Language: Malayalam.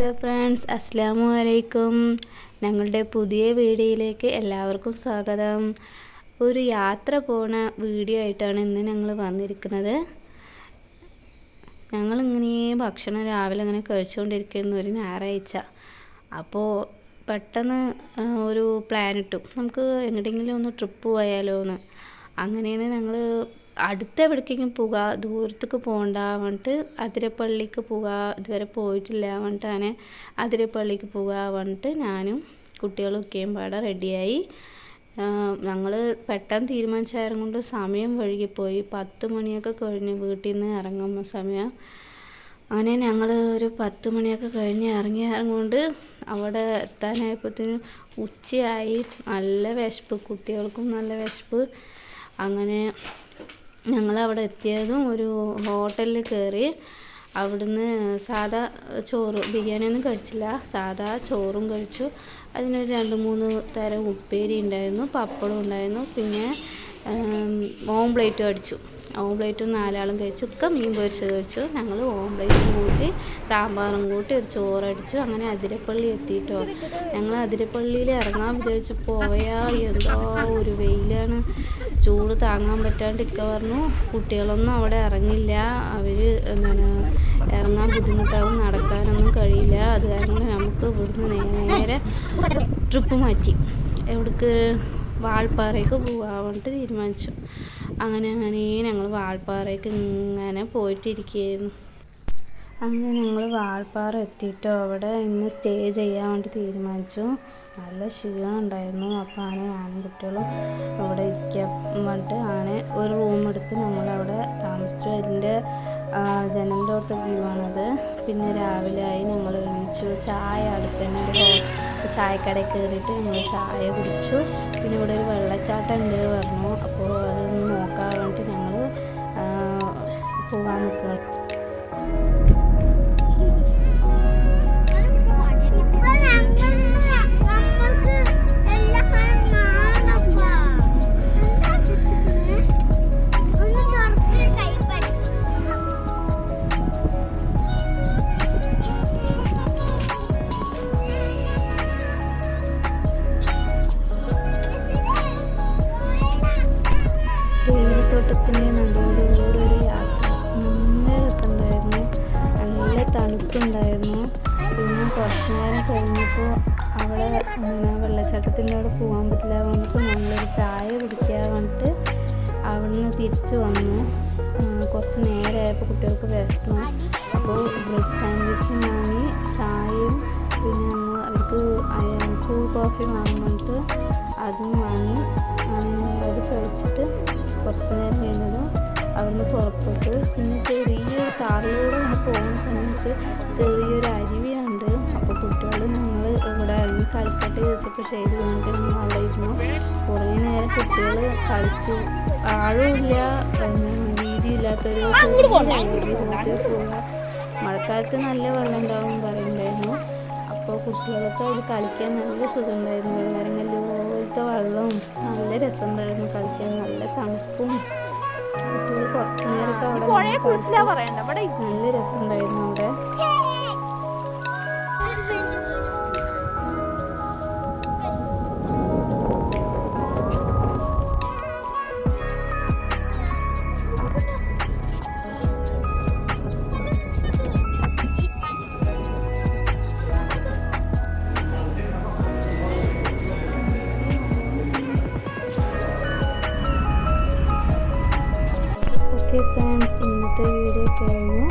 ഹലോ ഫ്രണ്ട്സ്, അസ്സലാമു അലൈക്കും. ഞങ്ങളുടെ പുതിയ വീഡിയോയിലേക്ക് എല്ലാവർക്കും സ്വാഗതം. ഒരു യാത്ര പോണ വീഡിയോ ആയിട്ടാണ് ഇന്ന് ഞങ്ങൾ വന്നിരിക്കുന്നത്. ഞങ്ങളിങ്ങനെ ഭക്ഷണം രാവിലെ ഇങ്ങനെ കഴിച്ചുകൊണ്ടിരിക്കുന്ന ഒരു ഞായറാഴ്ച. അപ്പോൾ പെട്ടെന്ന് ഒരു പ്ലാൻ ഇട്ടു, നമുക്ക് എങ്ങോട്ടെങ്കിലും ഒന്ന് ട്രിപ്പ് പോയാലോ എന്ന്. അങ്ങനെയാണ് ഞങ്ങൾ അടുത്ത എവിടേക്കെങ്കിലും പോകുക, ദൂരത്തേക്ക് പോകണ്ട പറഞ്ഞിട്ട് അതിരപ്പള്ളിക്ക് പോകുക. ഇതുവരെ പോയിട്ടില്ല പറഞ്ഞിട്ടാണ് അതിരപ്പള്ളിക്ക് പോകുക പറഞ്ഞിട്ട് ഞാനും കുട്ടികളൊക്കെയും പാടെ റെഡിയായി. ഞങ്ങൾ പെട്ടെന്ന് തീരുമാനിച്ചായിരുന്നു കൊണ്ട് സമയം വൈകിപ്പോയി. 10 മണിയൊക്കെ കഴിഞ്ഞ് വീട്ടിൽ നിന്ന് ഇറങ്ങുന്ന സമയം. അങ്ങനെ ഞങ്ങൾ ഒരു 10 മണിയൊക്കെ കഴിഞ്ഞ് ഇറങ്ങിയതുകൊണ്ട് അവിടെ എത്താനായപ്പോഴത്തേനും ഉച്ചയായി. നല്ല വിശപ്പ്, കുട്ടികൾക്കും നല്ല വിശപ്പ്. അങ്ങനെ ഞങ്ങളവിടെ എത്തിയതും ഒരു ഹോട്ടലിൽ കയറി. അവിടുന്ന് സാധാ ചോറ്, ബിരിയാണിയൊന്നും കഴിച്ചില്ല, സാധാ ചോറും കഴിച്ചു. അതിനൊരു 2-3 തരം ഉപ്പേരി ഉണ്ടായിരുന്നു, പപ്പടം ഉണ്ടായിരുന്നു, പിന്നെ ഓംപ്ലേറ്റും അടിച്ചു. ഓംപ്ലേറ്റും 4 ആളും കഴിച്ചു. ഒക്കെ മീൻ പൊരിച്ചത് കഴിച്ചു. ഞങ്ങൾ ഓംപ്ലേറ്റും കൂട്ടി സാമ്പാറും കൂട്ടി ഒരു ചോറടിച്ചു. അങ്ങനെ അതിരപ്പള്ളി എത്തിയിട്ടോ. ഞങ്ങൾ അതിരപ്പള്ളിയിൽ ഇറങ്ങാൻ വിചാരിച്ച് പോയാൽ എന്തോ ഒരു വെയിലാണ്, ചൂട് താങ്ങാൻ പറ്റാണ്ട് ഇക്ക പറഞ്ഞു കുട്ടികളൊന്നും അവിടെ ഇറങ്ങില്ല, അവർ ഇറങ്ങാൻ ബുദ്ധിമുട്ടാവും, നടക്കാനൊന്നും കഴിയില്ല. അത് കാരണം നമുക്ക് ഇവിടുന്ന് നേരെ ട്രിപ്പ് മാറ്റി എവിടേക്ക് വാൾപ്പാറയ്ക്ക് പോകാൻ വേണ്ടിയിട്ട് തീരുമാനിച്ചു. അങ്ങനെ ഞങ്ങൾ വാൾപ്പാറയ്ക്ക് ഇങ്ങനെ പോയിട്ടിരിക്കുകയായിരുന്നു. അങ്ങനെ ഞങ്ങൾ വാൾപ്പാറ എത്തിയിട്ടോ. അവിടെ ഇന്ന് സ്റ്റേ ചെയ്യാൻ വേണ്ടി തീരുമാനിച്ചു. നല്ല ക്ഷീണം ഉണ്ടായിരുന്നു. അപ്പോൾ ഞാനും കുട്ടികളും ഇവിടെ ഇരിക്കാൻ പറഞ്ഞിട്ട് ഒരു റൂം എടുത്ത് ഞങ്ങളവിടെ താമസിച്ചു. അതിൻ്റെ ജനലിൻ്റെ അടുത്ത വ്യൂ ആണത്. പിന്നെ രാവിലെ ആയി, ഞങ്ങൾ എണീച്ചു. ചായ അടുത്ത് തന്നെ ഒരു ചായക്കടയിൽ കയറിയിട്ട് ഞങ്ങൾ ചായ കുടിച്ചു. പിന്നെ ഇവിടെ ഒരു വെള്ളച്ചാട്ടം ഉണ്ട് പറഞ്ഞു. അപ്പോൾ അതൊന്ന് നോക്കാൻ വേണ്ടിയിട്ട് ഞങ്ങൾ പോകാൻ നിൽക്കുകയാണ്. തേയിലത്തോട്ടത്തിൻ്റെ നടുവിലൂടെ ഒരു യാത്ര, നല്ല രസമുണ്ടായിരുന്നു, നല്ല തണുപ്പുണ്ടായിരുന്നു. പിന്നെ കുറച്ച് നേരം കഴിഞ്ഞപ്പോൾ അവിടെ വെള്ളച്ചാട്ടത്തിൻ്റെ അവിടെ പോകാൻ പറ്റില്ല വന്നിട്ട് നമ്മളൊരു ചായ കുടിക്കാൻ വന്നിട്ട് അവിടുന്ന് തിരിച്ചു വന്നു. കുറച്ച് നേരമായപ്പോൾ കുട്ടികൾക്ക് വിശന്നു. അപ്പോൾ ബ്രെഡ് സാൻഡ്വിച്ചും വാങ്ങി, ചായയും പിന്നെ ഞങ്ങൾ അവർക്ക് കോഫി വാങ്ങാൻ വേണ്ടിയിട്ട് അതും വാങ്ങി. അത് കഴിച്ചിട്ട് കുറച്ച് നേരം കഴിഞ്ഞതും അവിടുന്ന് പുറപ്പെട്ടു. പിന്നെ ചെറിയൊരു കാറിലൂടെ നമ്മൾ പോകുന്ന സമയത്ത് ചെറിയൊരു അരുവിയുണ്ട്. അപ്പോൾ കുട്ടികൾ ഞങ്ങൾ ഇവിടെ ഇറങ്ങി കളിക്കട്ടെ ചോദിച്ചപ്പോൾ ശരി വേണ്ടി നമ്മൾ അവിടെ ഇരുന്നു. കുറേ നേരം കുട്ടികൾ കളിച്ചു. ആഴമില്ല, വീതിയില്ലാത്തൊരു പോവുക. മഴക്കാലത്ത് നല്ല വെള്ളം ഉണ്ടാവും പറയുന്നുണ്ടായിരുന്നു. അപ്പോൾ കുട്ടികൾക്ക് അത് കളിക്കാൻ നല്ല സുഖമുണ്ടായിരുന്നു. വെള്ളരങ്ങല് പോലത്തെ വെള്ളവും നല്ല രസമുണ്ടായിരുന്നു കളിക്കാൻ, നല്ല തണുപ്പും. കുട്ടികൾ കുറച്ച് നേരമൊക്കെ അവിടെ നല്ല രസമുണ്ടായിരുന്നു അവിടെ. ഓക്കെ ഫ്രണ്ട്സ്, ഇന്നത്തെ വീഡിയോ കഴിഞ്ഞു.